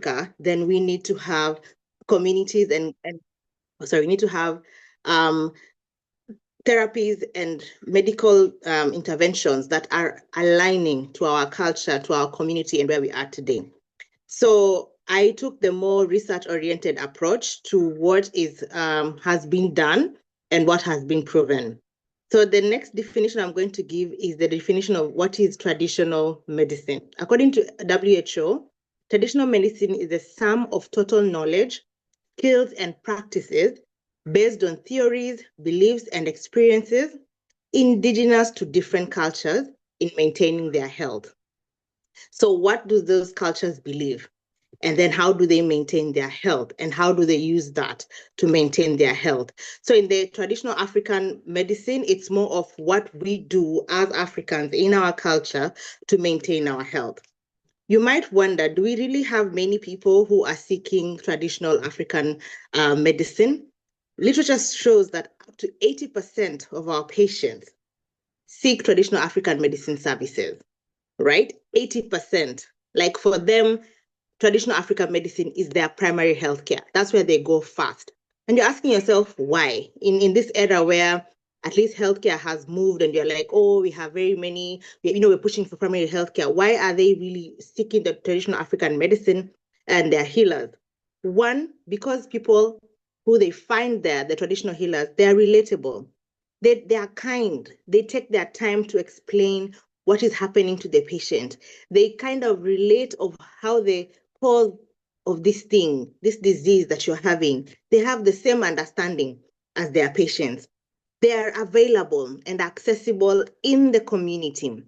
Africa, then we need to have communities and we need to have therapies and medical interventions that are aligning to our culture, to our community, and where we are today. So I took the more research-oriented approach to what is has been done and what has been proven. So the next definition I'm going to give is the definition of what is traditional medicine. According to WHO, traditional medicine is the sum of total knowledge, skills, and practices based on theories, beliefs, and experiences indigenous to different cultures in maintaining their health. So what do those cultures believe? And then how do they maintain their health? And how do they use that to maintain their health? So in the traditional African medicine, it's more of what we do as Africans in our culture to maintain our health. You might wonder, do we really have many people who are seeking traditional African medicine? Literature shows that up to 80% of our patients seek traditional African medicine services, right? 80%. Like for them, traditional African medicine is their primary healthcare. That's where they go first. And you're asking yourself, why? In this era where at least healthcare has moved and you're like, oh, we have very many, we're pushing for primary healthcare. Why are they really seeking the traditional African medicine and their healers? One, because people who they find there, the traditional healers, they're relatable. They are kind. They take their time to explain what is happening to the patient. They kind of relate of how the cause of this thing, this disease that you're having, they have the same understanding as their patients. They are available and accessible in the community.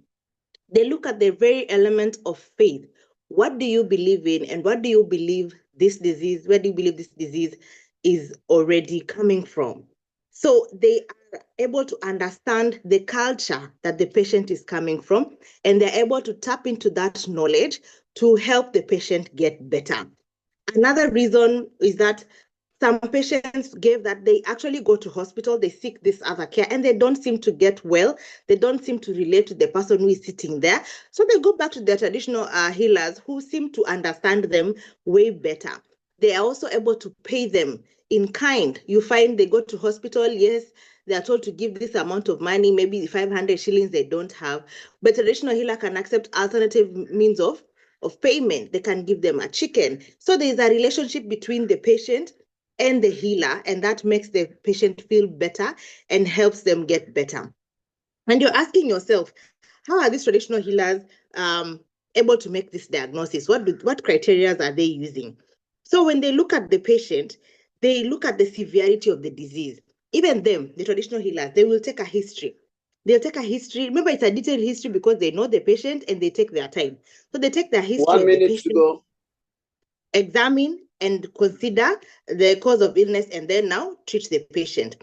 They look at the very element of faith. What do you believe in, and what do you believe this disease, where do you believe this disease is already coming from? So they are able to understand the culture that the patient is coming from, and they're able to tap into that knowledge to help the patient get better. Another reason is that some patients gave that they actually go to hospital, they seek this other care, and they don't seem to get well. They don't seem to relate to the person who is sitting there. So they go back to their traditional healers who seem to understand them way better. They are also able to pay them in kind. You find they go to hospital, yes, they are told to give this amount of money, maybe 500 shillings they don't have, but traditional healer can accept alternative means of payment. They can give them a chicken. So there is a relationship between the patient and the healer, and that makes the patient feel better and helps them get better. And you're asking yourself, how are these traditional healers able to make this diagnosis? What criteria are they using? So when they look at the patient, they look at the severity of the disease. Even them, the traditional healers, they will take a history. They'll take a history. Remember, it's a detailed history because they know the patient and they take their time. So they take their history. 1 minute to go. Examine and consider the cause of illness, and then now treat the patient.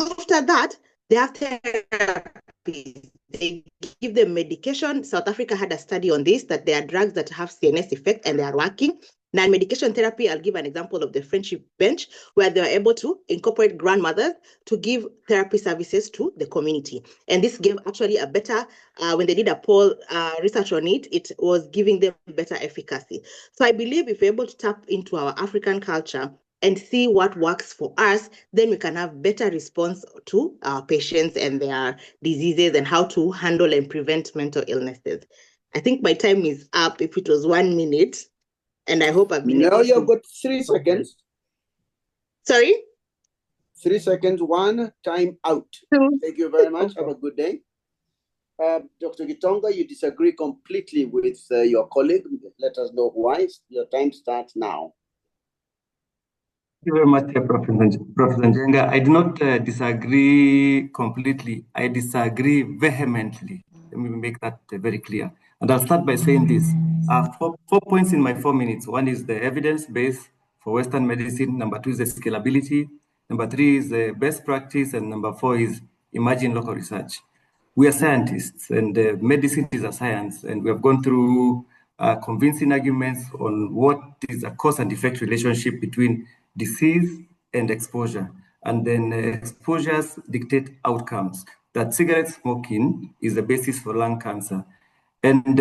After that, they have therapy. They give them medication. South Africa had a study on this, that there are drugs that have CNS effect and they are working. Now, medication therapy, I'll give an example of the Friendship Bench, where they were able to incorporate grandmothers to give therapy services to the community. And this gave actually a better, when they did a poll research on it, it was giving them better efficacy. So I believe if we're able to tap into our African culture and see what works for us, then we can have better response to our patients and their diseases and how to handle and prevent mental illnesses. I think my time is up. If it was 1 minute, and I hope I've been able to... Now you've got 3 seconds. Sorry? 3 seconds, 1, time out. Thank you very much. Have a good day. Dr. Gitonga, you disagree completely with your colleague. Let us know why. Your time starts now. Thank you very much, Professor Njenga. I do not disagree completely. I disagree vehemently. Let me make that very clear. And I'll start by saying this. 4 points in my 4 minutes. One is the evidence base for Western medicine. Number 2 is the scalability. Number 3 is the best practice. And number 4 is emerging local research. We are scientists, and medicine is a science. And we have gone through convincing arguments on what is a cause and effect relationship between disease and exposure. And then exposures dictate outcomes. That cigarette smoking is the basis for lung cancer. And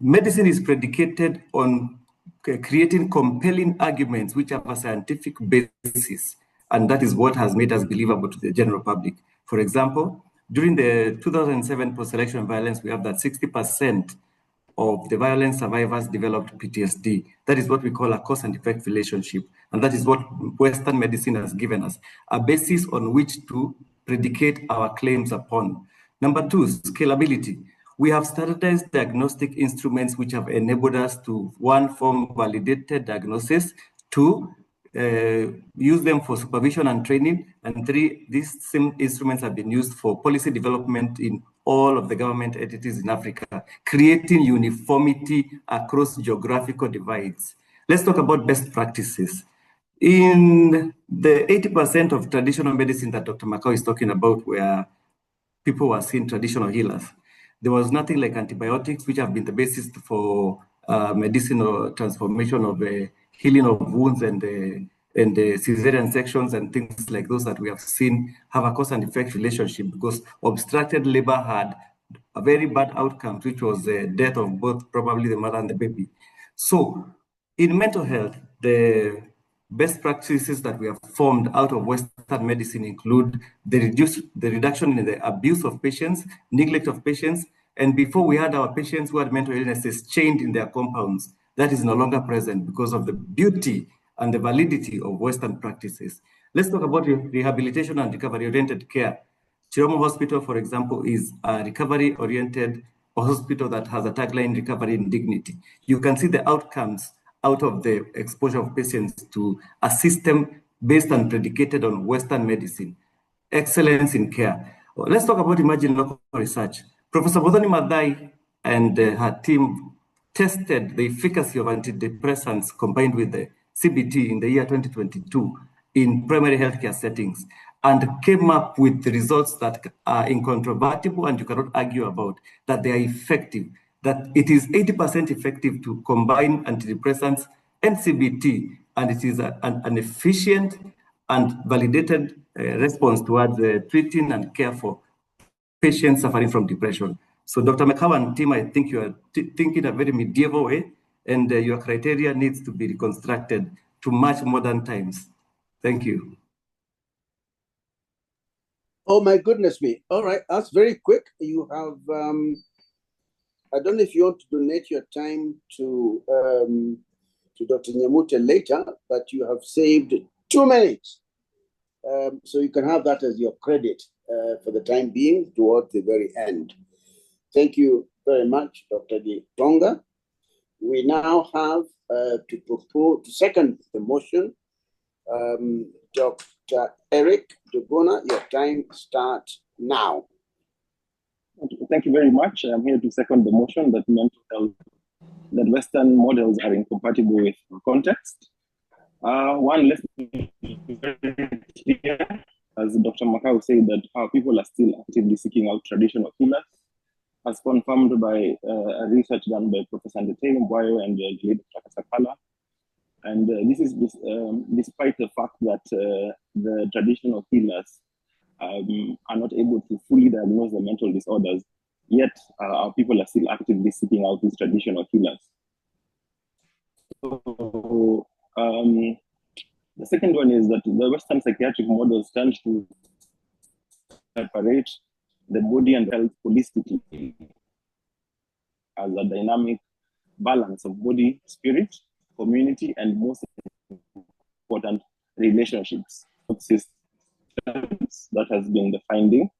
medicine is predicated on creating compelling arguments which have a scientific basis, and that is what has made us believable to the general public. For example, during the 2007 post-election violence, we have that 60% of the violence survivors developed PTSD. That is what we call a cause and effect relationship. And that is what Western medicine has given us, a basis on which to predicate our claims upon. Number two, scalability. We have standardized diagnostic instruments which have enabled us to, one, form validated diagnosis, two, use them for supervision and training, and three, these same instruments have been used for policy development in all of the government entities in Africa, creating uniformity across geographical divides. Let's talk about best practices. In the 80% of traditional medicine that Dr. Makau is talking about, where people were seeing traditional healers, there was nothing like antibiotics, which have been the basis for medicinal transformation of healing of wounds and the cesarean sections and things like those that we have seen have a cause and effect relationship, because obstructed labor had a very bad outcome, which was the death of both probably the mother and the baby. So in mental health, the best practices that we have formed out of Western medicine include the reduction in the abuse of patients, neglect of patients, and before we had our patients who had mental illnesses chained in their compounds. That is no longer present because of the beauty and the validity of Western practices. Let's talk about rehabilitation and recovery-oriented care. Chiromo Hospital, for example, is a recovery-oriented hospital that has a tagline, recovery in dignity. You can see the outcomes out of the exposure of patients to a system based and predicated on Western medicine. Excellence in care. Let's talk about emerging local research. Professor Bodhoni Madai and her team tested the efficacy of antidepressants combined with the CBT in the year 2022 in primary healthcare settings, and came up with the results that are incontrovertible and you cannot argue about, that they are effective, that it is 80% effective to combine antidepressants and CBT, and it is an efficient and validated response towards treating and care for patients suffering from depression. So Dr. Makau and team, I think you are thinking a very medieval way, and your criteria needs to be reconstructed to match modern times. Thank you. Oh my goodness me. All right, that's very quick. You have, I don't know if you want to donate your time to Dr. Nyamute later, but you have saved 2 minutes. So you can have that as your credit for the time being towards the very end. Thank you very much, Dr. Gitonga. We now have to second the motion, Dr. Eric Duguna, your time starts now. Thank you very much. I'm here to second the motion that mental health, that Western models are incompatible with context. One, let's be very clear, as Dr. Makau said, that our people are still actively seeking out traditional healers, as confirmed by research done by Professor Ndetei Mbwayo and Dr. Sakala. And this is despite the fact that the traditional healers are not able to fully diagnose the mental disorders, yet our people are still actively seeking out these traditional healers. So the second one is that the Western psychiatric models tend to separate the body and health holistically as a dynamic balance of body, spirit, community, and most important, relationships. That has been the finding.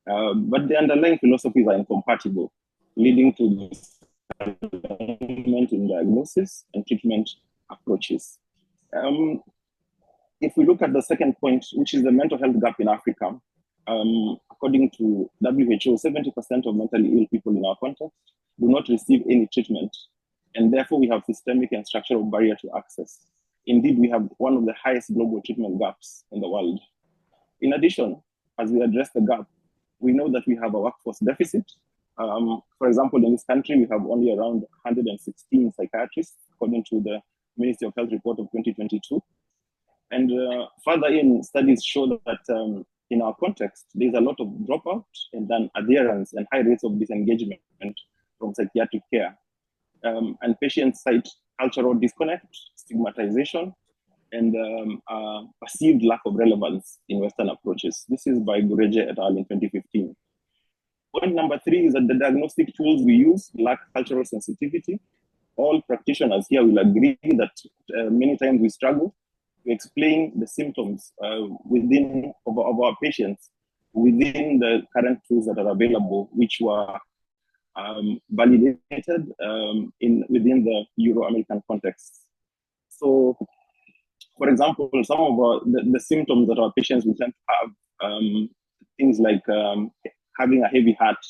But the underlying philosophies are incompatible, leading to disagreement in diagnosis and treatment approaches. If we look at the second point, which is the mental health gap in Africa, according to WHO, 70% of mentally ill people in our context do not receive any treatment, and therefore we have systemic and structural barrier to access. Indeed, we have one of the highest global treatment gaps in the world. In addition, as we address the gap, we know that we have a workforce deficit. For example, in this country, we have only around 116 psychiatrists, according to the Ministry of Health report of 2022. And further in, studies show that in our context, there's a lot of dropout and then adherence and high rates of disengagement from psychiatric care. And patients cite cultural disconnect, stigmatization, and perceived lack of relevance in Western approaches. This is by Gureje et al. In 2015. Point number 3 is that the diagnostic tools we use lack cultural sensitivity. All practitioners here will agree that many times we struggle to explain the symptoms of our patients within the current tools that are available, which were validated within the Euro-American context. So, for example, some of the symptoms that our patients will tend to have, things like having a heavy heart,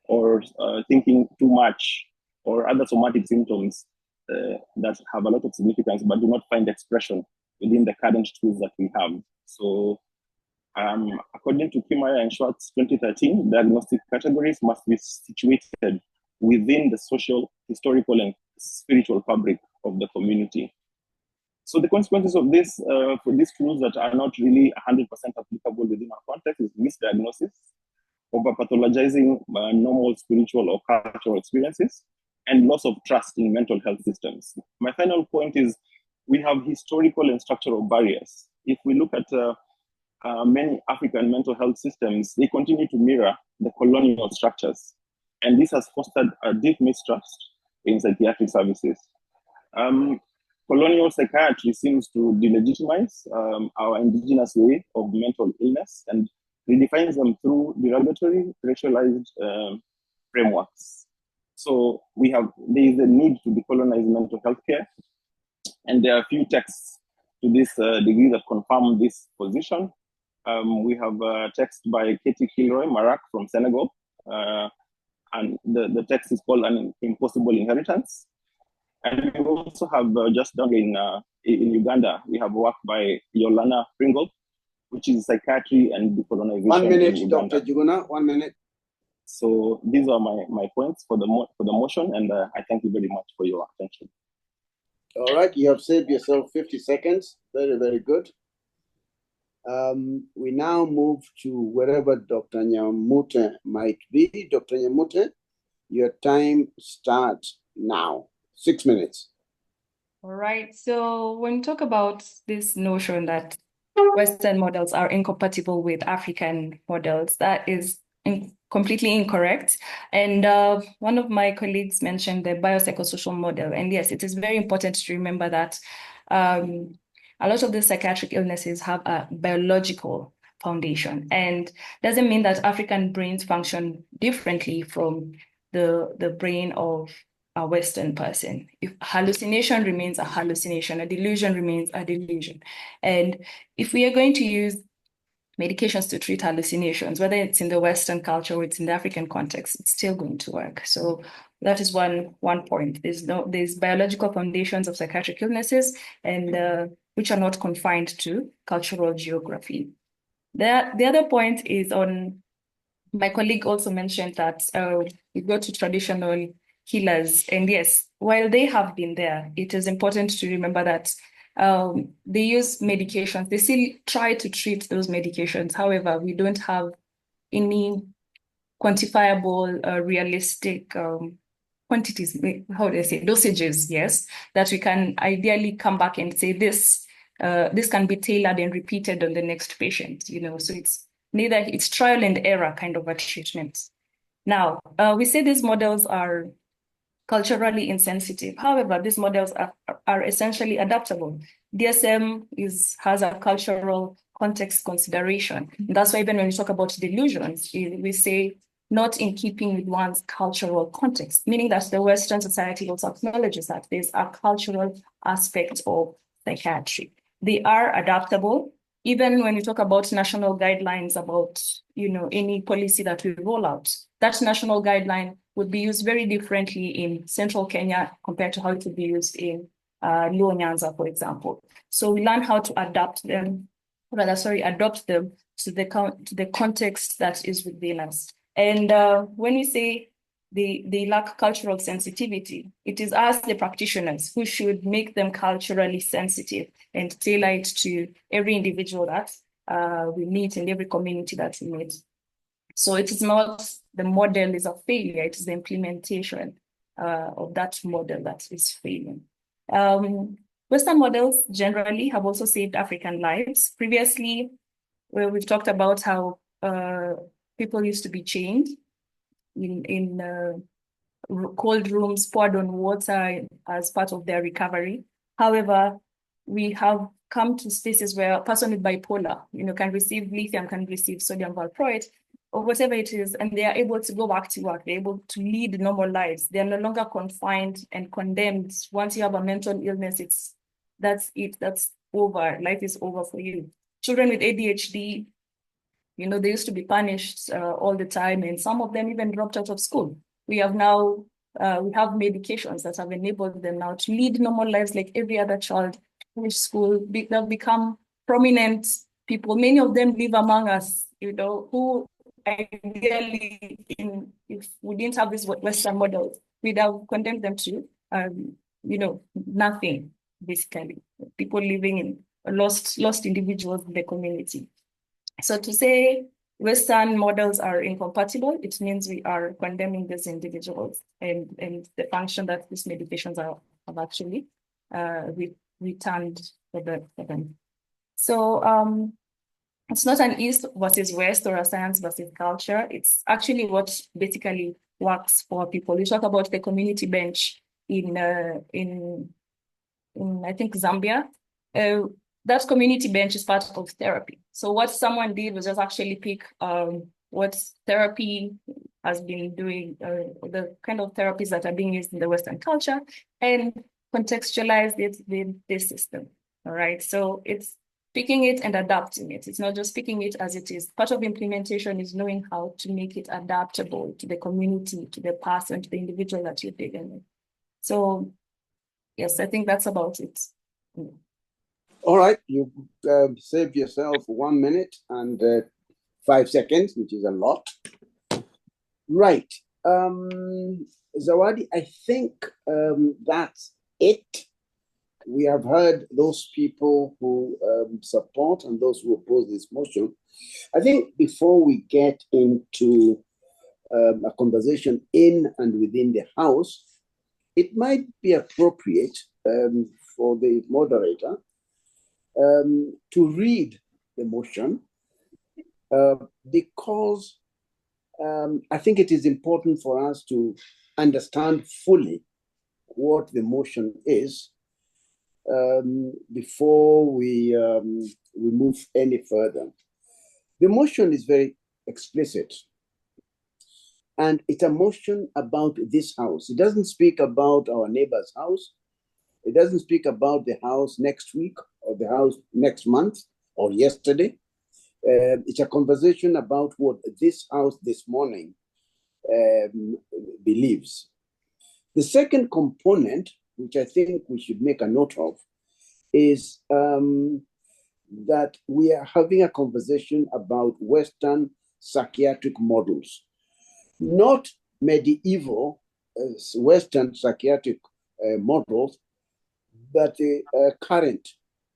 or thinking too much, or other somatic symptoms that have a lot of significance but do not find expression within the current tools that we have. So, according to Kimmerer and Schwartz 2013, diagnostic categories must be situated within the social, historical, and spiritual fabric of the community. So the consequences of this for these tools that are not really 100% applicable within our context is misdiagnosis, over-pathologizing normal spiritual or cultural experiences, and loss of trust in mental health systems. My final point is we have historical and structural barriers. If we look at many African mental health systems, they continue to mirror the colonial structures. And this has fostered a deep mistrust in psychiatric services. Colonial psychiatry seems to delegitimize our indigenous way of mental illness and redefines them through derogatory, racialized frameworks. So there is a need to decolonize mental health care. And there are a few texts to this degree that confirm this position. We have a text by Katie Kilroy Marak from Senegal. And the text is called An Impossible Inheritance. And we also have just done in Uganda, we have work by Yolana Pringle, which is Psychiatry and Decolonization. 1 minute, Dr. Juguna, 1 minute. So these are my points for the motion, and I thank you very much for your attention. All right, you have saved yourself 50 seconds. Very, very good. We now move to wherever Dr. Nyamute might be. Dr. Nyamute, your time starts now. 6 minutes. All right. So when we talk about this notion that Western models are incompatible with African models, that is completely incorrect. And one of my colleagues mentioned the biopsychosocial model. And yes, it is very important to remember that a lot of the psychiatric illnesses have a biological foundation, and doesn't mean that African brains function differently from the brain of a Western person. If hallucination remains a hallucination, a delusion remains a delusion. And if we are going to use medications to treat hallucinations, whether it's in the Western culture or it's in the African context, it's still going to work. So that is one point. There's biological foundations of psychiatric illnesses, and which are not confined to cultural geography. The other point is on, my colleague also mentioned that we go to traditional healers, and yes, while they have been there, it is important to remember that they use medications. They still try to treat those medications. However, we don't have any quantifiable, realistic quantities, how do I say, dosages, yes, that we can ideally come back and say this can be tailored and repeated on the next patient, so it's trial and error kind of a treatment. Now, we say these models are culturally insensitive. However, these models are essentially adaptable. DSM has a cultural context consideration. And that's why even when we talk about delusions, we say not in keeping with one's cultural context, meaning that the Western society also acknowledges that there's a cultural aspect of psychiatry. They are adaptable. Even when we talk about national guidelines about, any policy that we roll out, that national guideline would be used very differently in central Kenya compared to how it would be used in Luo Nyanza, for example. So we learn how to adopt them to the context that is within us. And when we say they lack cultural sensitivity, it is us, the practitioners, who should make them culturally sensitive and tailor it to every individual that we meet and every community that we meet. So it is not the model is a failure, it is the implementation of that model that is failing. Western models generally have also saved African lives. Previously, we've talked about how people used to be chained in cold rooms, poured on water as part of their recovery. However, we have come to spaces where a person with bipolar, can receive lithium, can receive sodium valproate, or whatever it is, and they are able to go back to work. They're able to lead normal lives. They are no longer confined and condemned. Once you have a mental illness, that's it. That's over. Life is over for you. Children with ADHD, they used to be punished all the time, and some of them even dropped out of school. We have now, we have medications that have enabled them now to lead normal lives like every other child, finish school. They've become prominent people. Many of them live among us, who ideally, if we didn't have this Western model, we'd have condemned them to, nothing, basically. People living in lost individuals in the community. So to say Western models are incompatible, it means we are condemning these individuals and the function that these medications have actually returned for them. So it's not an East versus West or a science versus culture. It's actually what basically works for people. We talk about the community bench in I think Zambia. That community bench is part of therapy. So what someone did was just actually pick what therapy has been doing, the kind of therapies that are being used in the Western culture, and contextualize it with this system. All right. So it's picking it and adapting it. It's not just picking it as it is. Part of implementation is knowing how to make it adaptable to the community, to the person, to the individual that you're dealing with. So yes, I think that's about it. All right, you saved yourself 1 minute and 5 seconds, which is a lot. Right. Zawadi, I think that's it. We have heard those people who support and those who oppose this motion. I think before we get into a conversation in and within the House, it might be appropriate for the moderator to read the motion because I think it is important for us to understand fully what the motion is before we move any further. The motion is very explicit, and it's a motion about this house. It doesn't speak about our neighbor's house. It doesn't speak about the house next week or the house next month or yesterday. It's a conversation about what this house this morning believes. The second component, which I think we should make a note of, is that we are having a conversation about Western psychiatric models, not medieval Western psychiatric models, but the current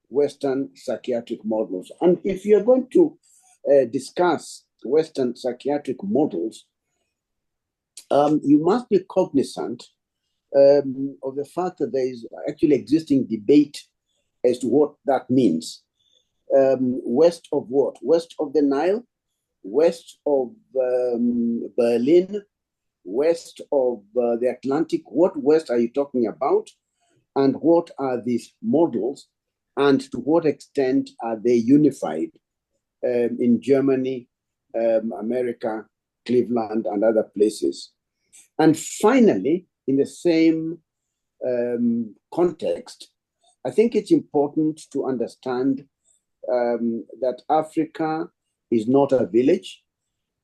Western psychiatric models. And if you're going to discuss Western psychiatric models, you must be cognizant of the fact that there is actually existing debate as to what that means. West of what? West of the Nile? West of Berlin? West of the Atlantic? What West are you talking about? And what are these models? And to what extent are they unified in Germany, America, Cleveland, and other places? And finally, in the same context, I think it's important to understand that Africa is not a village.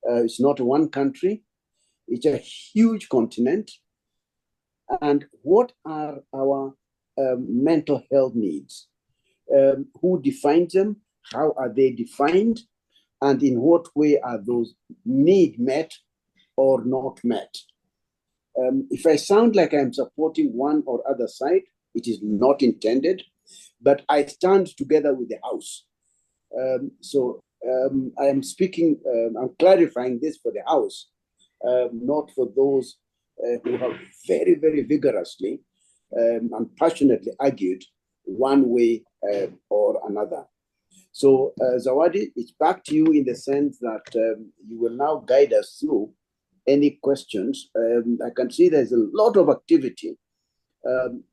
It's not one country. It's a huge continent. And what are our mental health needs? Who defines them? How are they defined? And in what way are those needs met or not met? If I sound like I'm supporting one or other side, it is not intended, but I stand together with the House. So I am speaking, I'm clarifying this for the House, not for those who have very, very vigorously and passionately argued one way or another. So, Zawadi, it's back to you in the sense that you will now guide us through any questions. I can see there's a lot of activity.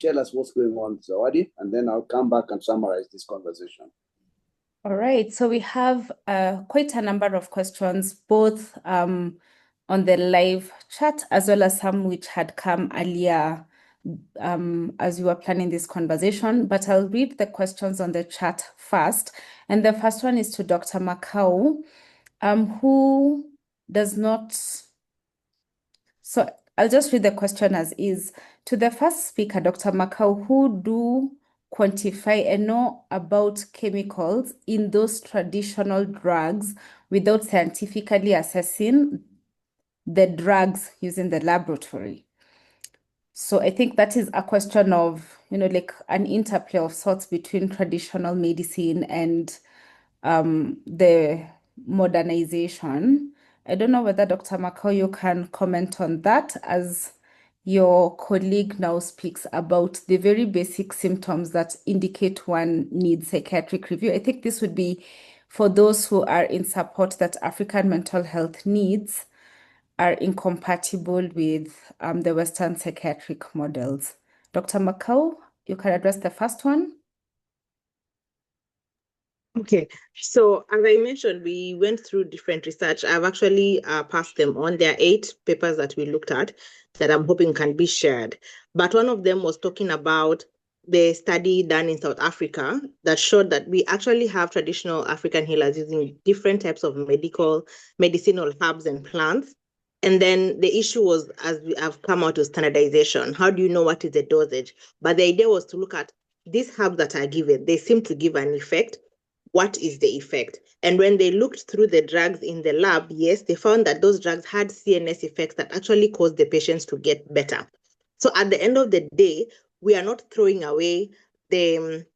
Tell us what's going on, Zawadi, and then I'll come back and summarize this conversation. All right, so we have quite a number of questions, both on the live chat as well as some which had come earlier as we were planning this conversation, but I'll read the questions on the chat first. And the first one is to Dr. Makau, who does not, so I'll just read the question as is. To the first speaker, Dr. Makau, who do quantify and know about chemicals in those traditional drugs without scientifically assessing the drugs using the laboratory. So I think that is a question of, like an interplay of sorts between traditional medicine and the modernization. I don't know whether Dr. Makau, you can comment on that as your colleague now speaks about the very basic symptoms that indicate one needs psychiatric review. I think this would be for those who are in support that African mental health needs are incompatible with the Western psychiatric models. Dr. Makau, you can address the first one. Okay, so as I mentioned, we went through different research. I've actually passed them on. There are 8 papers that we looked at that I'm hoping can be shared. But one of them was talking about the study done in South Africa that showed that we actually have traditional African healers using different types of medicinal herbs and plants. And then the issue was, as we have come out with standardization, how do you know what is the dosage? But the idea was to look at these herbs that are given. They seem to give an effect. What is the effect? And when they looked through the drugs in the lab, yes, they found that those drugs had CNS effects that actually caused the patients to get better. So at the end of the day, we are not throwing away the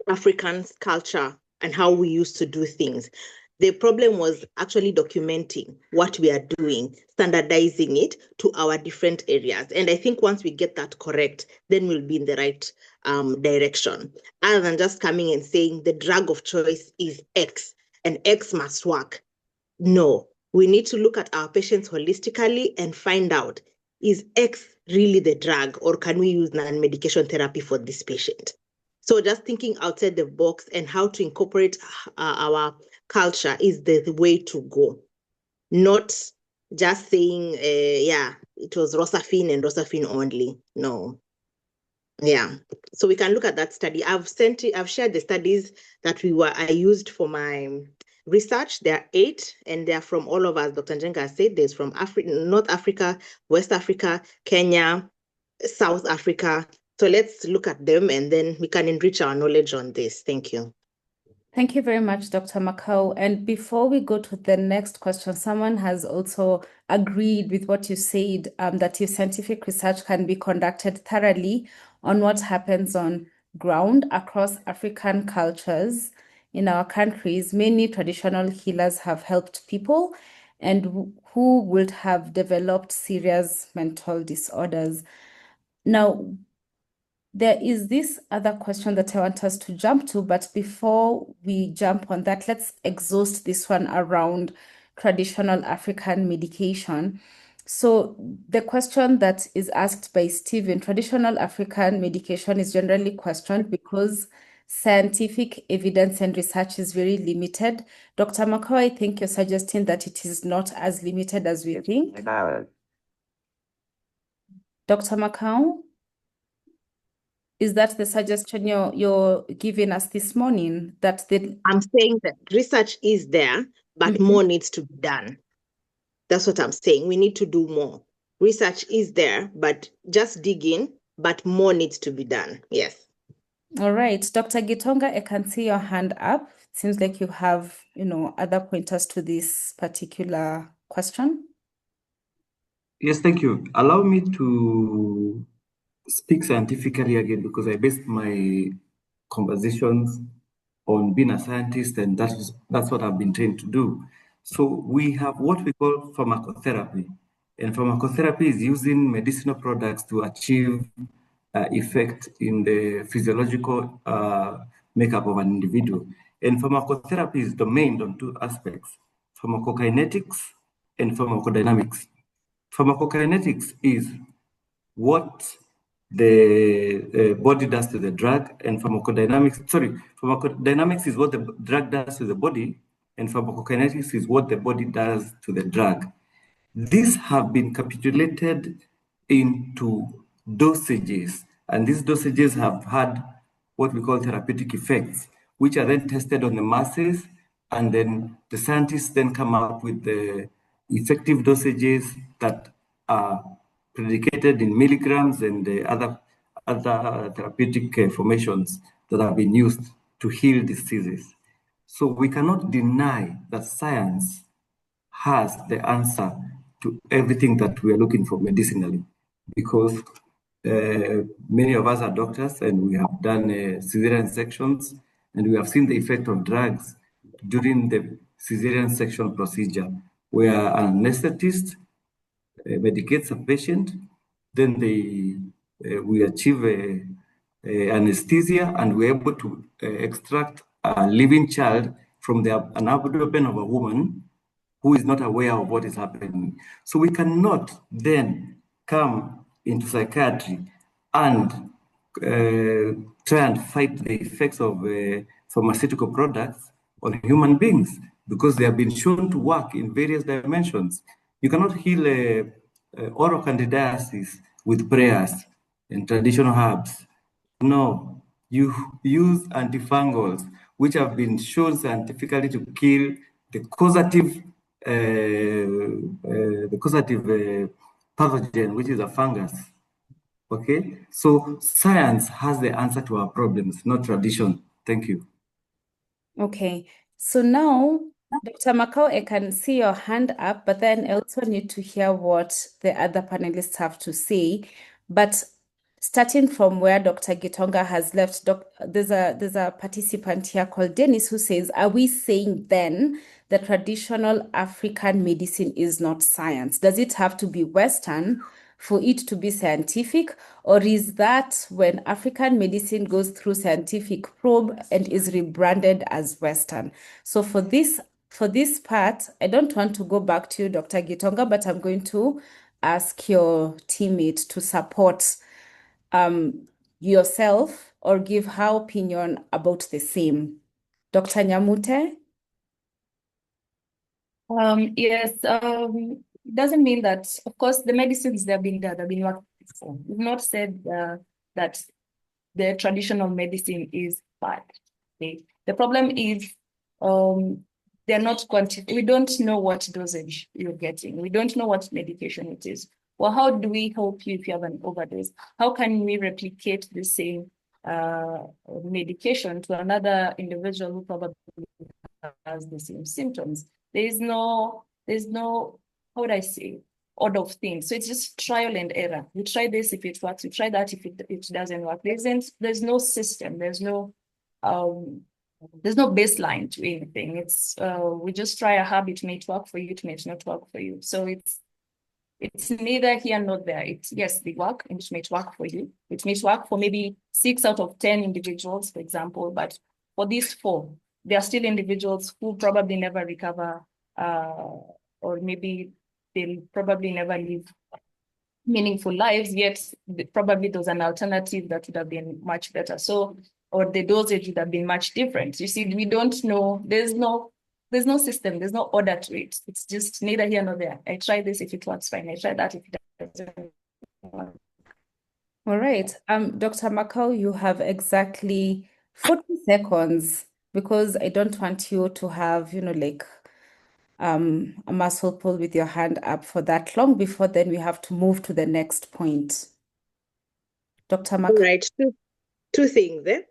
African culture and how we used to do things. The problem was actually documenting what we are doing, standardizing it to our different areas. And I think once we get that correct, then we'll be in the right direction. Other than just coming and saying the drug of choice is X and X must work. No, we need to look at our patients holistically and find out, is X really the drug, or can we use non-medication therapy for this patient? So just thinking outside the box and how to incorporate our culture is the way to go. Not just saying, yeah, it was Rosafin and Rosafin only. No. Yeah. So we can look at that study. I've shared the studies that I used for my research. There are 8, and they're from all over, as Dr. Njenga said. There's from North Africa, West Africa, Kenya, South Africa. So let's look at them and then we can enrich our knowledge on this. Thank you. Thank you very much, Dr. Makau. And before we go to the next question, someone has also agreed with what you said, that your scientific research can be conducted thoroughly on what happens on ground across African cultures in our countries. Many traditional healers have helped people and who would have developed serious mental disorders. Now, there is this other question that I want us to jump to, but before we jump on that, let's exhaust this one around traditional African medication. So the question that is asked by Stephen, traditional African medication is generally questioned because scientific evidence and research is very limited. Dr. Makau, I think you're suggesting that it is not as limited as we think. Dr. Makau? Is that the suggestion you're giving us this morning? I'm saying that research is there, but more needs to be done. That's what I'm saying. We need to do more. Research is there, but just dig in, but more needs to be done. Yes. All right. Dr. Gitonga, I can see your hand up. It seems like you have, other pointers to this particular question. Yes, thank you. Allow me to speak scientifically again, because I based my conversations on being a scientist, and that's what I've been trained to do. So we have what we call pharmacotherapy, and pharmacotherapy is using medicinal products to achieve effect in the physiological makeup of an individual. And pharmacotherapy is domained on two aspects, pharmacokinetics and pharmacodynamics. Pharmacokinetics is what the body does to the drug, and pharmacodynamics is what the drug does to the body, and pharmacokinetics is what the body does to the drug. These have been capitulated into dosages, and these dosages have had what we call therapeutic effects, which are then tested on the masses, and then the scientists then come up with the effective dosages that are predicated in milligrams and the other therapeutic formations that have been used to heal diseases. So we cannot deny that science has the answer to everything that we are looking for medicinally, because many of us are doctors and we have done cesarean sections, and we have seen the effect of drugs during the cesarean section procedure, where an anesthetist medicates a patient, then we achieve anesthesia, and we're able to extract a living child from an abdomen of a woman who is not aware of what is happening. So we cannot then come into psychiatry and try and fight the effects of pharmaceutical products on human beings, because they have been shown to work in various dimensions. You cannot heal oral candidiasis with prayers and traditional herbs. No, you use antifungals, which have been shown scientifically to kill the causative pathogen, which is a fungus. Okay, so science has the answer to our problems, not tradition. Thank you. Okay, so now, Dr. Makau, I can see your hand up, but then I also need to hear what the other panelists have to say. But starting from where Dr. Gitonga has left, there's a participant here called Dennis who says, are we saying then that traditional African medicine is not science? Does it have to be Western for it to be scientific, or is that when African medicine goes through scientific probe and is rebranded as Western? So for this part, I don't want to go back to you, Dr. Gitonga, but I'm going to ask your teammate to support yourself or give her opinion about the same. Dr. Nyamute? Yes, it doesn't mean that, of course, the medicines they've been working before. We've not said that the traditional medicine is bad. Okay? The problem is they're not we don't know what dosage you're getting. We don't know what medication it is. Well, how do we help you if you have an overdose? How can we replicate the same medication to another individual who probably has the same symptoms? There's no, how would I say, order of things. So it's just trial and error. We try this if it works, we try that if it doesn't work. There's no system, there's no baseline to anything. It's we just try a herb, it may work for you, it may not work for you. So it's neither here nor there. It's yes, they work, and it may work for you. It may work for maybe 6 out of 10 individuals, for example, but for these 4, there are still individuals who probably never recover, or maybe they'll probably never live meaningful lives, yet probably there's an alternative that would have been much better. So, or the dosage would have been much different. You see, we don't know, there's no system, there's no order to it. It's just neither here nor there. I try this if it works, fine. I try that if it doesn't work. All right. Dr. Makau, you have exactly 40 seconds, because I don't want you to have, like a muscle pull with your hand up for that long before then we have to move to the next point. Dr. Makau. All right, two things there.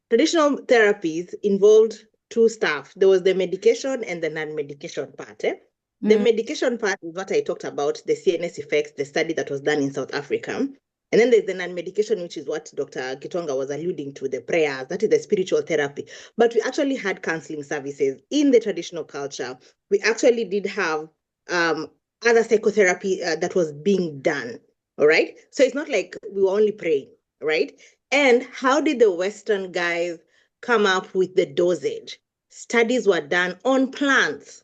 Traditional therapies involved 2 stuff. There was the medication and the non-medication part. The medication part is what I talked about, the CNS effects, the study that was done in South Africa. And then there's the non-medication, which is what Dr. Gitonga was alluding to, the prayers, that is the spiritual therapy. But we actually had counseling services in the traditional culture. We actually did have other psychotherapy that was being done, all right? So it's not like we were only praying. right? And how did the Western guys come up with the dosage? Studies were done on plants,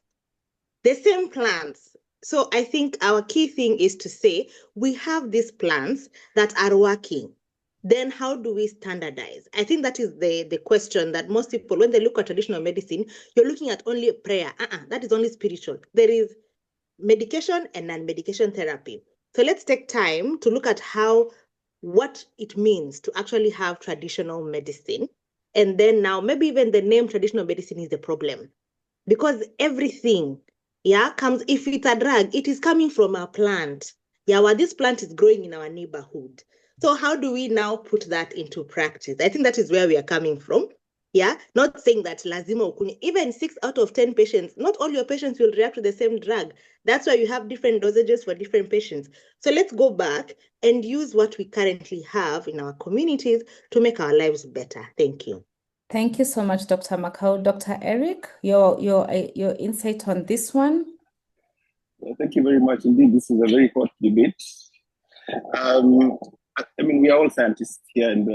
the same plants. So I think our key thing is to say we have these plants that are working. Then how do we standardize? I think that is the question that most people, when they look at traditional medicine, you're looking at only prayer. That is only spiritual. There is medication and non-medication therapy. So let's take time to look at what it means to actually have traditional medicine. And then now maybe even the name traditional medicine is the problem, because everything, comes, if it's a drug, it is coming from a plant. Where this plant is growing in our neighborhood. So how do we now put that into practice? I think that is where we are coming from. Not saying that lazima ukunywe. Even 6 out of 10 patients, not all your patients will react to the same drug. That's why you have different dosages for different patients. So let's go back and use what we currently have in our communities to make our lives better. Thank you. Thank you so much, Dr. Makau. Dr. Eric, your insight on this one? Well, thank you very much indeed. This is a very hot debate. I mean, we are all scientists here, and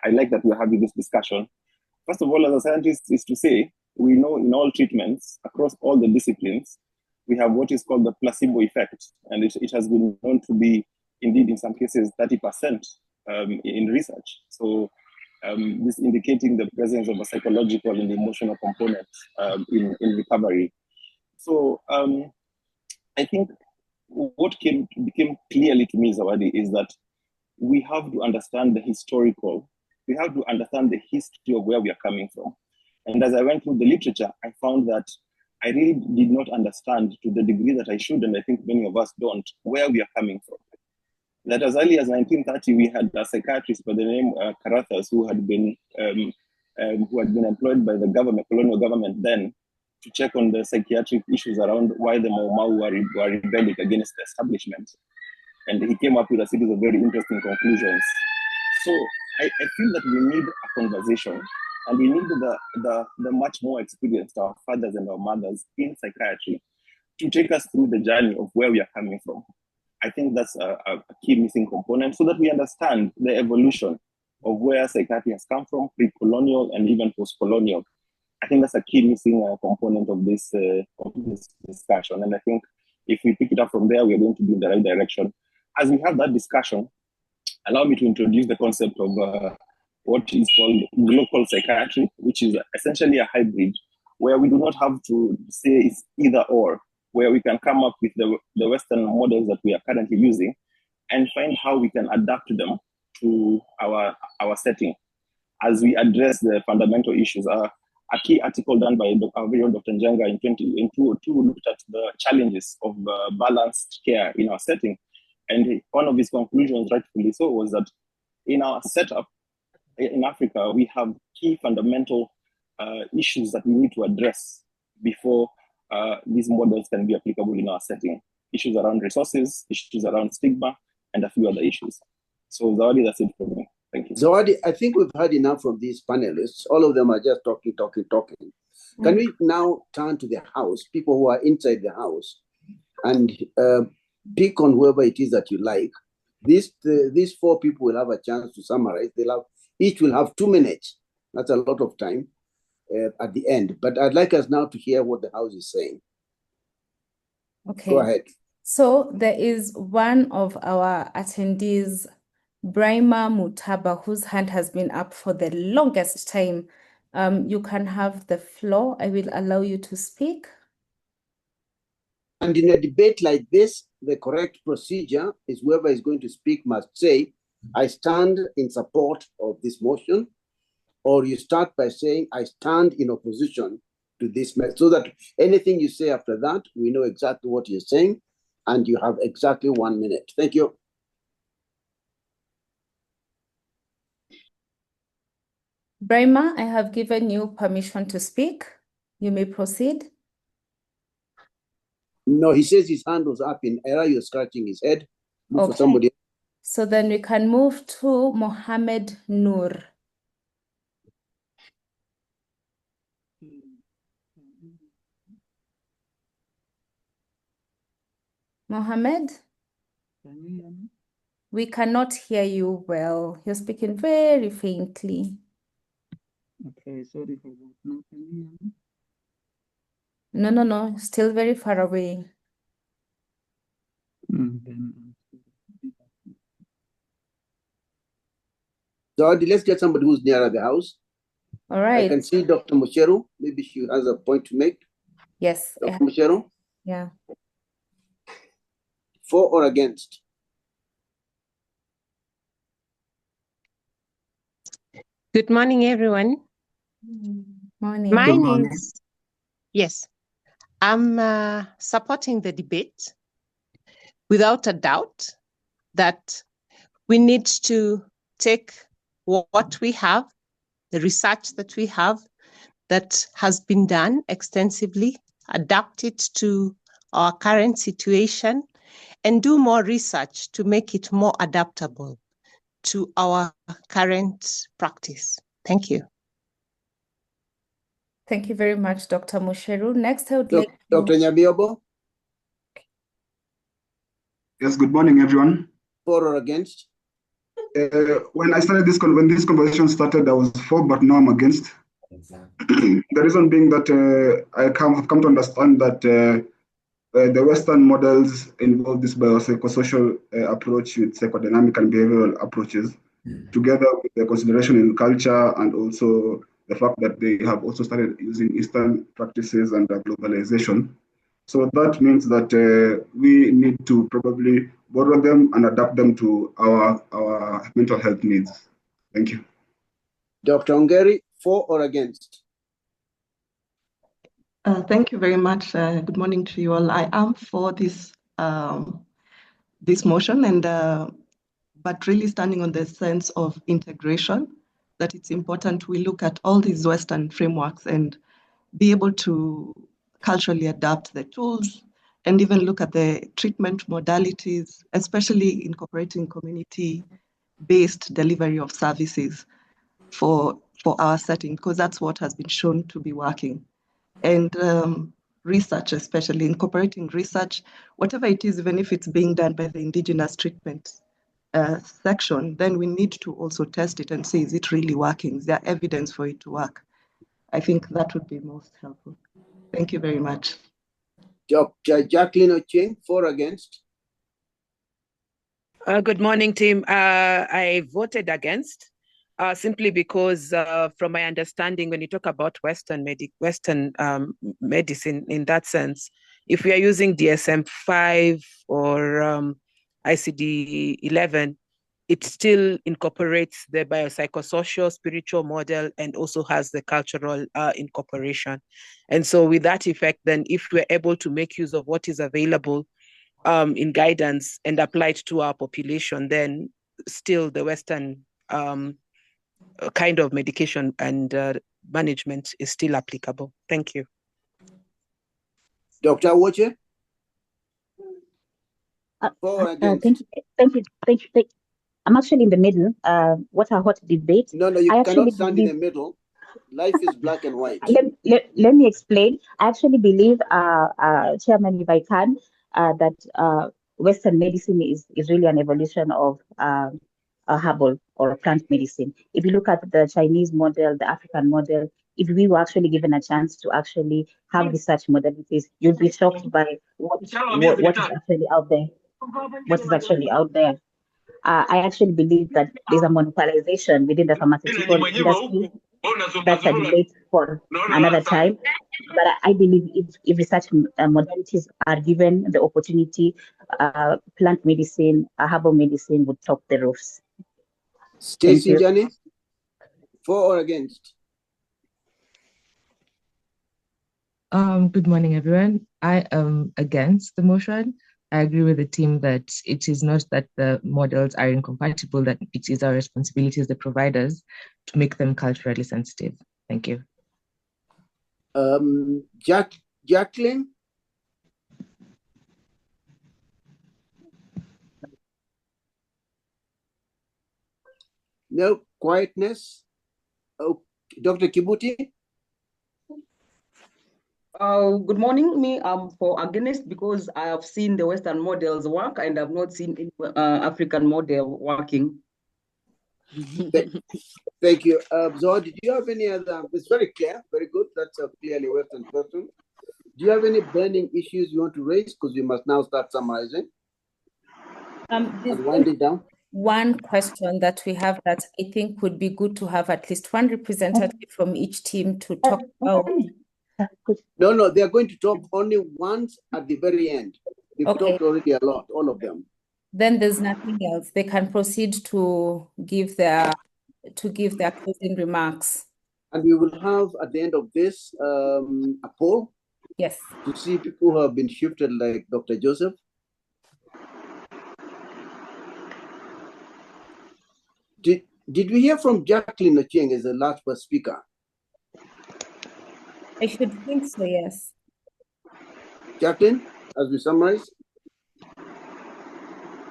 I like that we're having this discussion. First of all, as a scientist, is to say, we know in all treatments, across all the disciplines, we have what is called the placebo effect. And it has been known to be, indeed, in some cases, 30% in research. So this indicating the presence of a psychological and emotional component in recovery. So I think what became clearly to me, Zawadi, is that we have to understand the historical, we have to understand the history of where we are coming from. And as I went through the literature, I found that I really did not understand to the degree that I should, and I think many of us don't, where we are coming from. That as early as 1930, we had a psychiatrist by the name Carruthers, who had been employed by the government, colonial government then, to check on the psychiatric issues around why the Mau Mau were rebelling against the establishment. And he came up with a series of very interesting conclusions. So I feel that we need a conversation, and we need the much more experienced, our fathers and our mothers in psychiatry, to take us through the journey of where we are coming from. I think that's a key missing component, so that we understand the evolution of where psychiatry has come from, pre-colonial and even post-colonial. I think that's a key missing component of this discussion. And I think if we pick it up from there, we're going to be in the right direction. As we have that discussion, allow me to introduce the concept of what is called local psychiatry, which is essentially a hybrid, where we do not have to say it's either or, where we can come up with the Western models that we are currently using and find how we can adapt them to our setting as we address the fundamental issues. A key article done by our very own Dr. Njenga in 2002 looked at the challenges of balanced care in our setting. And one of his conclusions, rightfully so, was that in our setup in Africa, we have key fundamental issues that we need to address before these models can be applicable in our setting. Issues around resources, issues around stigma, and a few other issues. So Zawadi, that's it for me. Thank you. Zawadi, I think we've heard enough from these panelists. All of them are just talking. Can we now turn to the house, people who are inside the house, and pick on whoever it is that you like. These four people will have a chance to summarize. Each will have 2 minutes. That's a lot of time at the end. But I'd like us now to hear what the house is saying. Okay. Go ahead. So there is one of our attendees, Brahma Mutaba, whose hand has been up for the longest time. You can have the floor. I will allow you to speak. And in a debate like this, the correct procedure is whoever is going to speak must say, I stand in support of this motion, or you start by saying, I stand in opposition to this, so that anything you say after that, we know exactly what you're saying, and you have exactly 1 minute. Thank you. Brahma, I have given you permission to speak. You may proceed. No, he says his hand was up in error. You're scratching his head. Look Okay. for somebody. So then we can move to Mohammed Noor. Mohammed? Can you hear me? We cannot hear you well. You're speaking very faintly. Okay, sorry for that. Now can you hear me? No, still very far away. So let's get somebody who's nearer the house. All right. I can see Dr. Musheru. Maybe she has a point to make. Yes. Dr. Musheru? Yeah. For or against? Good morning, everyone. Morning. Mine is, yes, I'm supporting the debate without a doubt that we need to take what we have, the research that we have that has been done extensively, adapt it to our current situation, and do more research to make it more adaptable to our current practice. Thank you. Thank you very much, Dr. Musheru. Next, I would like Dr. Nyabiobo? Yes, good morning, everyone. For or against? When I started when this conversation started, I was for, but now I'm against. The reason being that have come to understand that the Western models involve this biopsychosocial approach with psychodynamic and behavioral approaches, together with the consideration in culture and also the fact that they have also started using Eastern practices and globalization. So that means that we need to probably borrow them and adapt them to our mental health needs. Thank you. Dr. Ongeri, for or against? Thank you very much. Good morning to you all. I am for this this motion, and but really standing on the sense of integration, that it's important we look at all these Western frameworks and be able to culturally adapt the tools and even look at the treatment modalities, especially incorporating community-based delivery of services for our setting, because that's what has been shown to be working. And research, especially incorporating research, whatever it is, even if it's being done by the indigenous treatment section, then we need to also test it and say, is it really working? Is there evidence for it to work? I think that would be most helpful. Thank you very much. Dr. Jacqueline Ocheng, for or against? Good morning, team. I voted against simply because, from my understanding, when you talk about Western medicine in that sense, if we are using DSM-5 or ICD-11, it still incorporates the biopsychosocial, spiritual model, and also has the cultural incorporation. And so with that effect, then if we're able to make use of what is available in guidance and apply it to our population, then still the Western kind of medication and management is still applicable. Thank you. Dr. Woche? Thank you. I'm actually in the middle. What a hot debate. No, you cannot stand in the middle. Life is black and white. Let me explain. I actually believe, Chairman, if I can, that Western medicine is really an evolution of a herbal or plant medicine. If you look at the Chinese model, the African model, if we were actually given a chance to actually have research modalities, you'd be shocked by what is actually out there. What is actually out there. I actually believe that there's a monopolization within the pharmaceutical industry. That's a debate for another time. But I believe if research modalities are given the opportunity, plant medicine, herbal medicine would top the roofs. Stacey Njane, for or against? Good morning, everyone. I am against the motion. I agree with the team that it is not that the models are incompatible, that it is our responsibility as the providers to make them culturally sensitive. Thank you. Jacqueline? No quietness. Oh, Dr. Kibuti? Good morning. Me, I'm for against because I have seen the Western models work and I've not seen African model working. Thank you. Zoa, did you have any other? It's very clear, very good. That's a clearly Western person. Do you have any burning issues you want to raise? Because we must now start summarizing and winding down. One question that we have that I think would be good to have at least one representative from each team to talk about. No, they are going to talk only once at the very end. They've talked already a lot, all of them. Then there's nothing else. They can proceed to give their closing remarks. And we will have at the end of this a poll. Yes. To see people who have been shifted like Dr. Joseph. Did we hear from Jacqueline Ochieng as the last speaker? I should think so, yes. Jacqueline, as we summarize?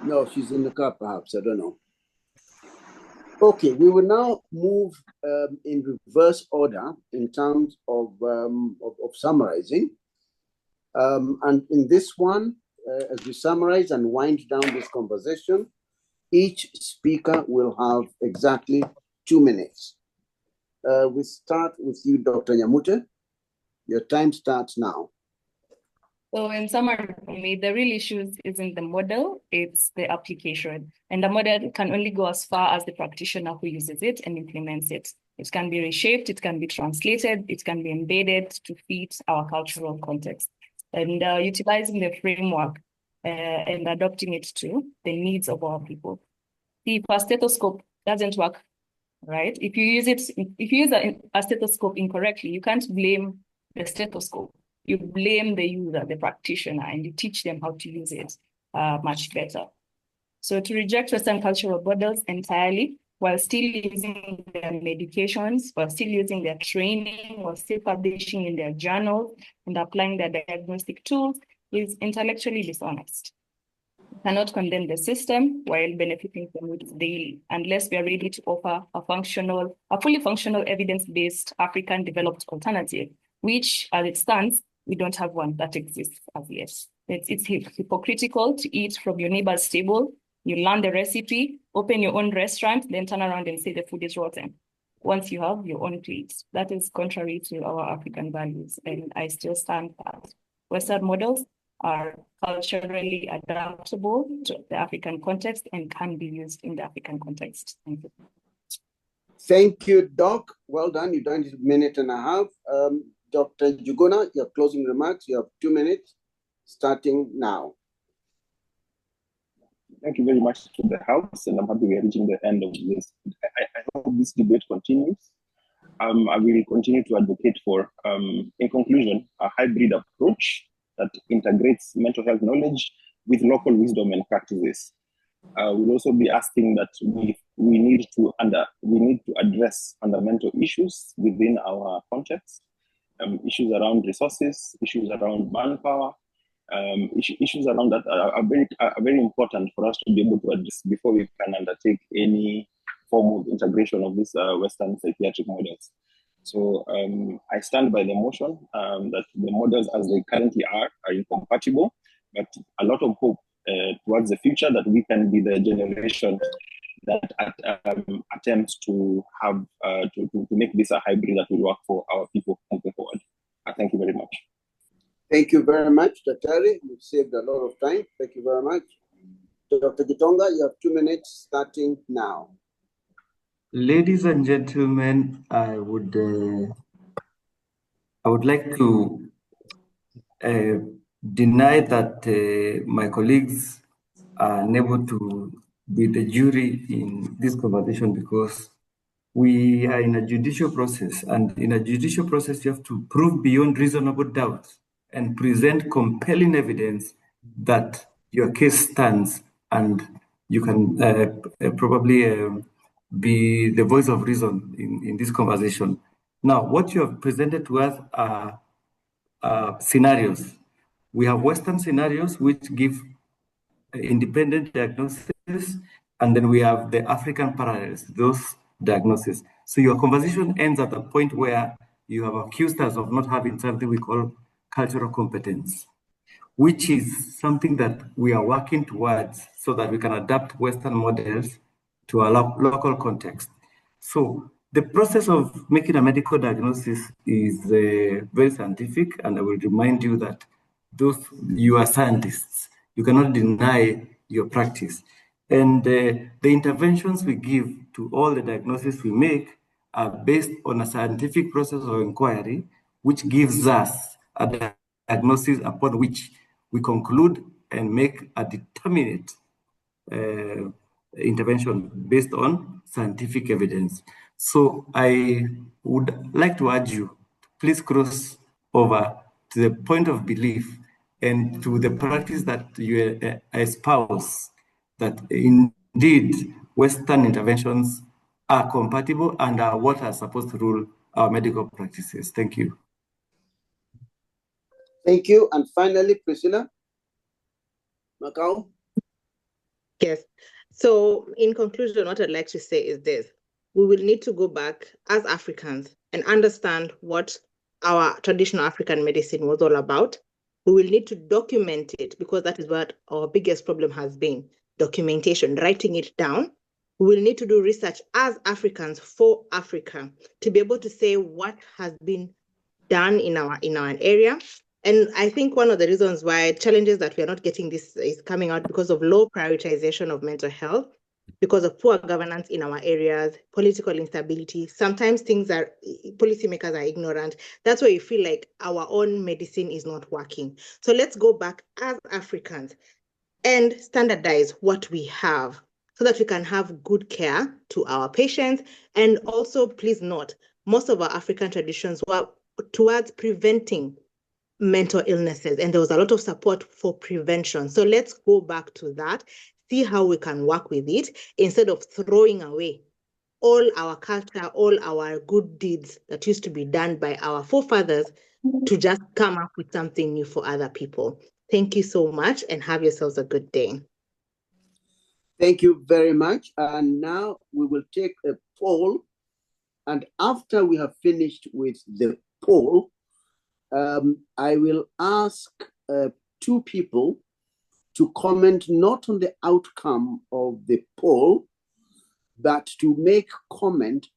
No, she's in the car perhaps, I don't know. Okay, we will now move in reverse order in terms of summarizing. And in this one, as we summarize and wind down this conversation, each speaker will have exactly 2 minutes. We start with you, Dr. Nyamute. Your time starts now. So in summary, for me, the real issue isn't the model, it's the application. And the model can only go as far as the practitioner who uses it and implements it. It can be reshaped, it can be translated, it can be embedded to fit our cultural context. And utilizing the framework and adopting it to the needs of our people. See, if a stethoscope doesn't work, right? If you use a stethoscope incorrectly, you can't blame the stethoscope. You blame the user, the practitioner, and you teach them how to use it much better. So to reject Western cultural models entirely, while still using their medications, while still using their training, while still publishing in their journals and applying their diagnostic tools is intellectually dishonest. We cannot condemn the system while benefiting from it daily, unless we are ready to offer a fully functional evidence-based African developed alternative, which as it stands, we don't have one that exists as yet. It's hypocritical to eat from your neighbor's table. You learn the recipe, open your own restaurant, then turn around and say the food is rotten. Once you have your own plate, that is contrary to our African values. And I still stand that Western models are culturally adaptable to the African context and can be used in the African context. Thank you. Thank you, Doc. Well done. You've done it a minute and a half. Dr. Juguna, your closing remarks. You have 2 minutes, starting now. Thank you very much to the House, and I'm happy we are reaching the end of this. I hope this debate continues. I will continue to advocate for, in conclusion, a hybrid approach that integrates mental health knowledge with local wisdom and practices. We'll also be asking that we need to address fundamental issues within our context, issues around resources, issues around manpower, issues around that are very important for us to be able to address before we can undertake any form of integration of these Western psychiatric models. So I stand by the motion that the models as they currently are incompatible, but a lot of hope towards the future that we can be the generation that attempts to have to make this a hybrid that will work for our people moving forward. Thank you very much. Thank you very much, Daktari. You've saved a lot of time. Thank you very much. Dr. Gitonga, you have 2 minutes starting now. Ladies and gentlemen, I would like to deny that my colleagues are unable to be the jury in this conversation because we are in a judicial process, and in a judicial process, you have to prove beyond reasonable doubt and present compelling evidence that your case stands, and you can probably be the voice of reason in this conversation. Now, what you have presented to us are scenarios. We have Western scenarios which give independent diagnosis, and then we have the African parallels, those diagnoses. So your conversation ends at a point where you have accused us of not having something we call cultural competence, which is something that we are working towards so that we can adapt Western models to our local context. So the process of making a medical diagnosis is very scientific, and I will remind you that you are scientists. You cannot deny your practice. And the interventions we give to all the diagnoses we make are based on a scientific process of inquiry, which gives us a diagnosis upon which we conclude and make a determinate intervention based on scientific evidence. So I would like to urge you, please cross over to the point of belief and to the practice that you espouse, that indeed Western interventions are compatible and are what are supposed to rule our medical practices. Thank you. Thank you. And finally, Priscilla Macau. Yes. So in conclusion, what I'd like to say is this. We will need to go back as Africans and understand what our traditional African medicine was all about. We will need to document it, because that is what our biggest problem has been, documentation, writing it down. We will need to do research as Africans for Africa to be able to say what has been done in our area. And I think one of the reasons why challenges that we are not getting this is coming out because of low prioritization of mental health, because of poor governance in our areas, political instability. Sometimes policymakers are ignorant. That's why you feel like our own medicine is not working. So let's go back as Africans and standardize what we have so that we can have good care to our patients. And also, please note, most of our African traditions were towards preventing mental illnesses, and there was a lot of support for prevention. So let's go back to that, see how we can work with it instead of throwing away all our culture, all our good deeds that used to be done by our forefathers to just come up with something new for other people. Thank you so much, and have yourselves a good day. Thank you very much. And now we will take a poll. And after we have finished with the poll, I will ask two people to comment not on the outcome of the poll, but to make comment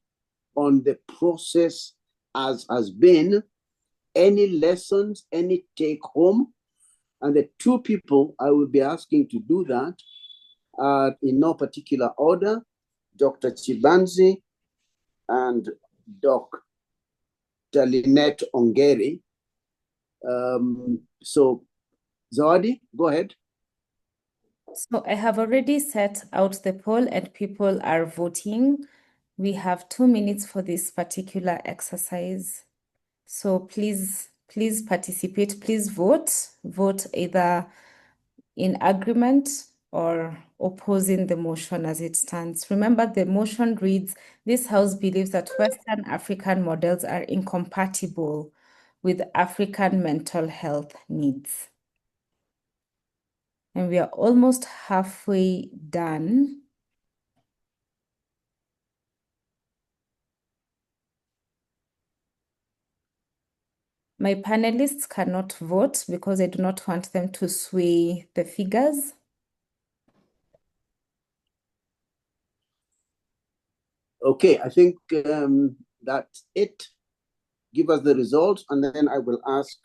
on the process as has been, any lessons, any take home. And the two people I will be asking to do that are in no particular order, Dr. Chibanzi and Dr. Lynette Ongeri. So Zawadi, go ahead. So I have already set out the poll and people are voting. We have 2 minutes for this particular exercise. So please participate, please vote. Vote either in agreement or opposing the motion as it stands. Remember, the motion reads, this House believes that Western African models are incompatible with African mental health needs. And we are almost halfway done. My panelists cannot vote because I do not want them to sway the figures. Okay, I think that's it. Give us the results, and then I will ask.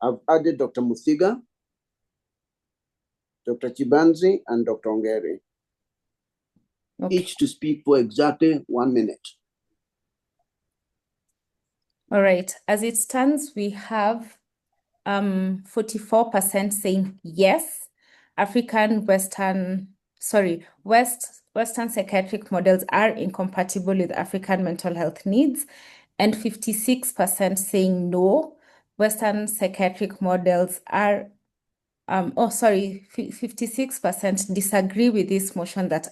I've added Dr. Muthiga, Dr. Chibanzi, and Dr. Ongeri, each to speak for exactly 1 minute. All right, as it stands, we have 44% saying yes, Western psychiatric models are incompatible with African mental health needs, and 56% saying no, Western psychiatric models are 56% disagree with this motion that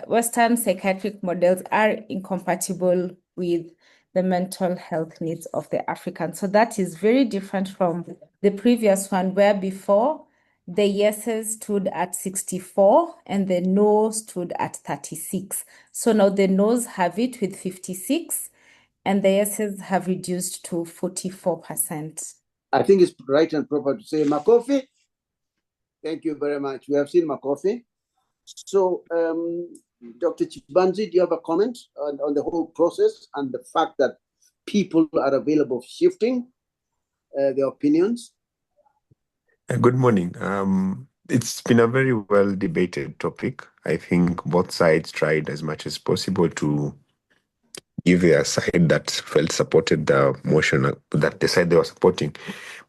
Western psychiatric models are incompatible with the mental health needs of the Africans. So that is very different from the previous one, where before the yeses stood at 64 and the no stood at 36. So now the no's have it with 56 And the yeses have reduced to 44%. I think it's right and proper to say Makofi. Thank you very much. We have seen Makofi. So, Dr. Chibanzi, do you have a comment on the whole process and the fact that people are available for shifting their opinions? Good morning. It's been a very well debated topic. I think both sides tried as much as possible to give their side that felt supported the motion, that the side they were supporting.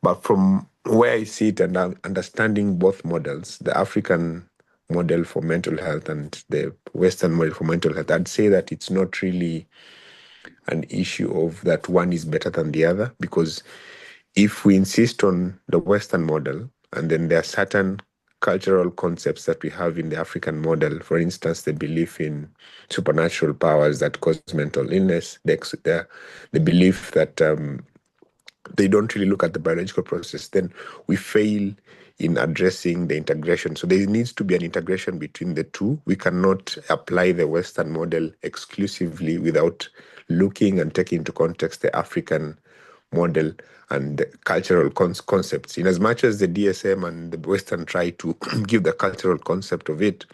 But from where I see it and understanding both models, the African model for mental health and the Western model for mental health, I'd say that it's not really an issue of that one is better than the other, because if we insist on the Western model, and then there are certain cultural concepts that we have in the African model, for instance, the belief in supernatural powers that cause mental illness, the belief that they don't really look at the biological process, then we fail in addressing the integration. So there needs to be an integration between the two. We cannot apply the Western model exclusively without looking and taking into context the African model and the cultural concepts. In as much as the DSM and the Western try to give the cultural concept of it,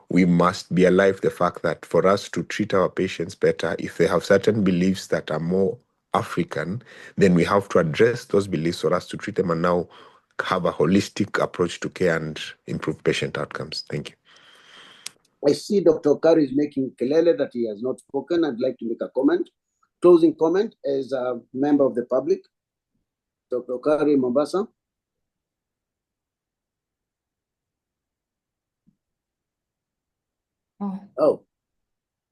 we must be alive to the fact that for us to treat our patients better, if they have certain beliefs that are more African, then we have to address those beliefs for us to treat them and now have a holistic approach to care and improve patient outcomes. Thank you. I see Dr. Okari is making kelele that he has not spoken. I'd like to make a comment. Closing comment as a member of the public. Dr. Okari, Mombasa. Oh.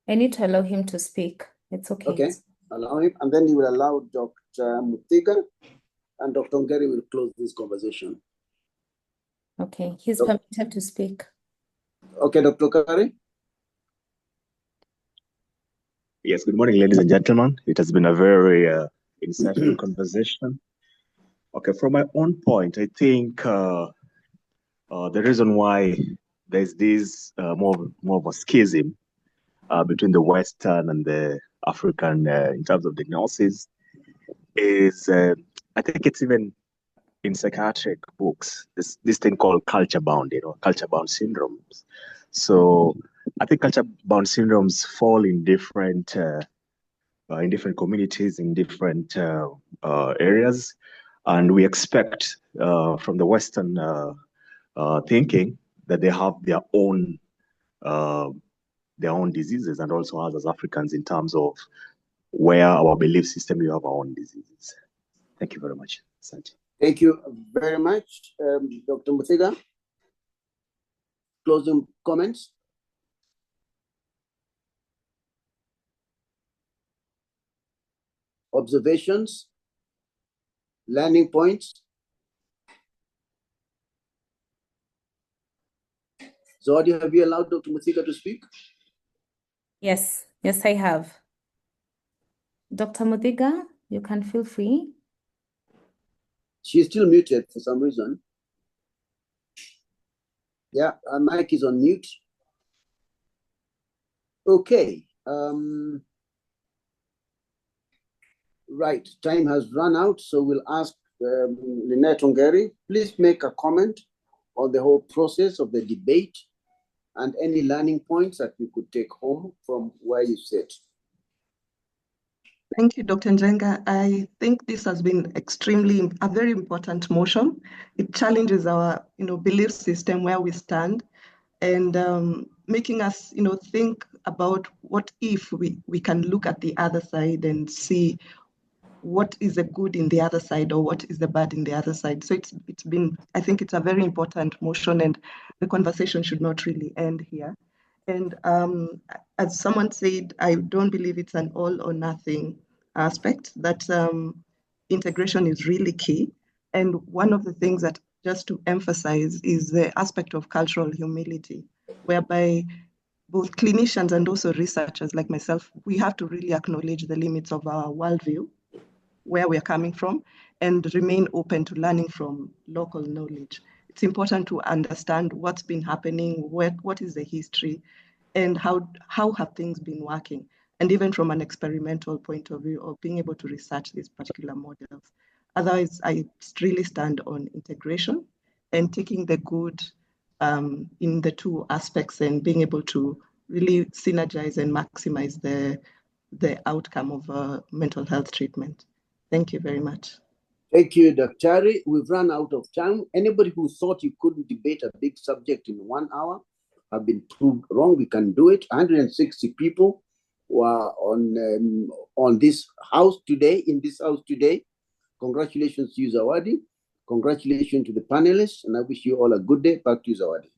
I need to allow him to speak. It's okay. Okay, allow him. And then he will allow Dr. Muthiga and Dr. Ngeri will close this conversation. Okay, he's permitted to speak. Okay, Dr. Okari. Yes, good morning, ladies and gentlemen. It has been a very insightful conversation. Okay, from my own point, I think the reason why there's this more of a schism between the Western and the African in terms of diagnosis is, I think it's even in psychiatric books, this thing called culture-bound, culture-bound syndromes. So I think culture-bound syndromes fall in different communities, in different areas, and we expect from the Western thinking that they have their own diseases, and also us as Africans in terms of where our belief system, we have our own diseases. Thank you very much, Santi. Thank you very much, Dr. Muthiga. Closing comments. Observations, learning points. Zawadi, have you allowed Dr. Muthiga to speak? Yes, I have. Dr. Muthiga, you can feel free. She's still muted for some reason. Yeah, her mic is on mute. Okay. Right, time has run out, so we'll ask Lynette Ongeri, please make a comment on the whole process of the debate and any learning points that we could take home from where you sit. Thank you, Dr. Njenga. I think this has been a very important motion. It challenges our, belief system, where we stand, and making us, think about what if we can look at the other side and see what is the good in the other side or what is the bad in the other side. So I think it's a very important motion, and the conversation should not really end here. And as someone said, I don't believe it's an all or nothing aspect, that integration is really key. And one of the things that, just to emphasize, is the aspect of cultural humility, whereby both clinicians and also researchers like myself, we have to really acknowledge the limits of our worldview, where we're coming from, and remain open to learning from local knowledge. It's important to understand what's been happening, what is the history, and how have things been working. and even from an experimental point of view of being able to research these particular models. Otherwise, I really stand on integration and taking the good in the two aspects and being able to really synergize and maximize the outcome of mental health treatment. Thank you very much. Thank you, Dr. We've run out of time. Anybody who thought you couldn't debate a big subject in 1 hour have been proved wrong. We can do it. 160 people were on this house today, in this house today. Congratulations to you, Zawadi. Congratulations to the panelists, and I wish you all a good day. Back to you, Zawadi.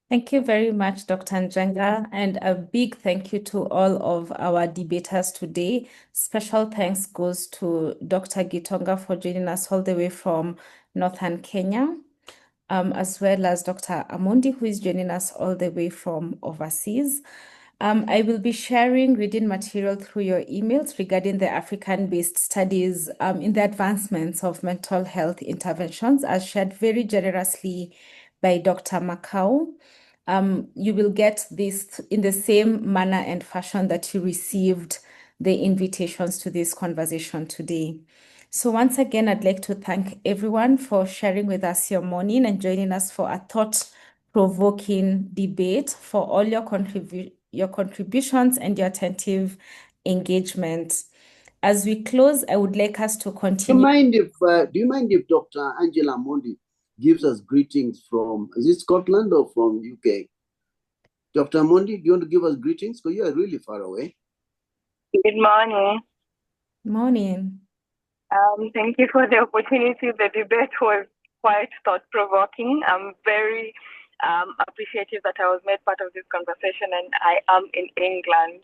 Thank you very much, Dr. Njenga, and a big thank you to all of our debaters today. Special thanks goes to Dr. Gitonga for joining us all the way from Northern Kenya, as well as Dr. Amundi, who is joining us all the way from overseas. I will be sharing reading material through your emails regarding the African-based studies in the advancements of mental health interventions, as shared very generously by Dr. Makau. You will get this in the same manner and fashion that you received the invitations to this conversation today. So once again, I'd like to thank everyone for sharing with us your morning and joining us for a thought-provoking debate, for all your contributions and your attentive engagement. As we close, I would like us to continue. Do you mind if Dr. Angela Mondi gives us greetings from, is it Scotland or from UK? Dr. Mondi, do you want to give us greetings? Because you are really far away. Good morning. Morning. Thank you for the opportunity. The debate was quite thought-provoking. I'm very appreciative that I was made part of this conversation, and I am in England.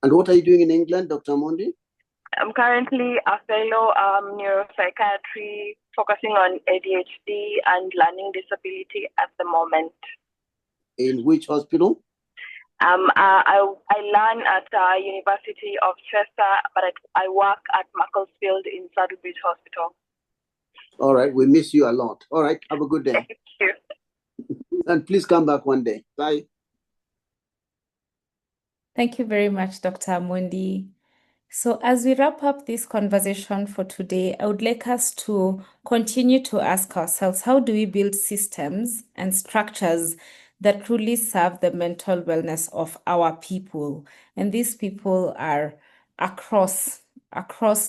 And what are you doing in England, Dr. Mondi? I'm currently a fellow neuropsychiatry, focusing on ADHD and learning disability at the moment. In which hospital? I learn at University of Chester, but I work at Macclesfield in Saddlebridge Hospital. All right, we miss you a lot. All right, have a good day. Thank you. And please come back one day. Bye. Thank you very much, Dr. Amundi. So as we wrap up this conversation for today, I would like us to continue to ask ourselves, how do we build systems and structures that truly serve the mental wellness of our people? And these people are across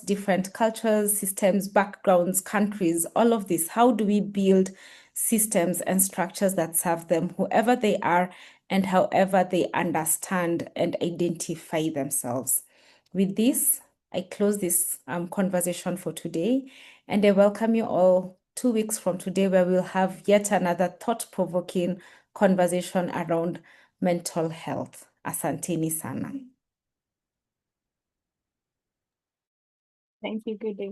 different cultures, systems, backgrounds, countries, all of this. How do we build systems and structures that serve them, whoever they are and however they understand and identify themselves? With this, I close this conversation for today, and I welcome you all 2 weeks from today, where we'll have yet another thought-provoking conversation around mental health. Asanteni sana. Thank you. Good day.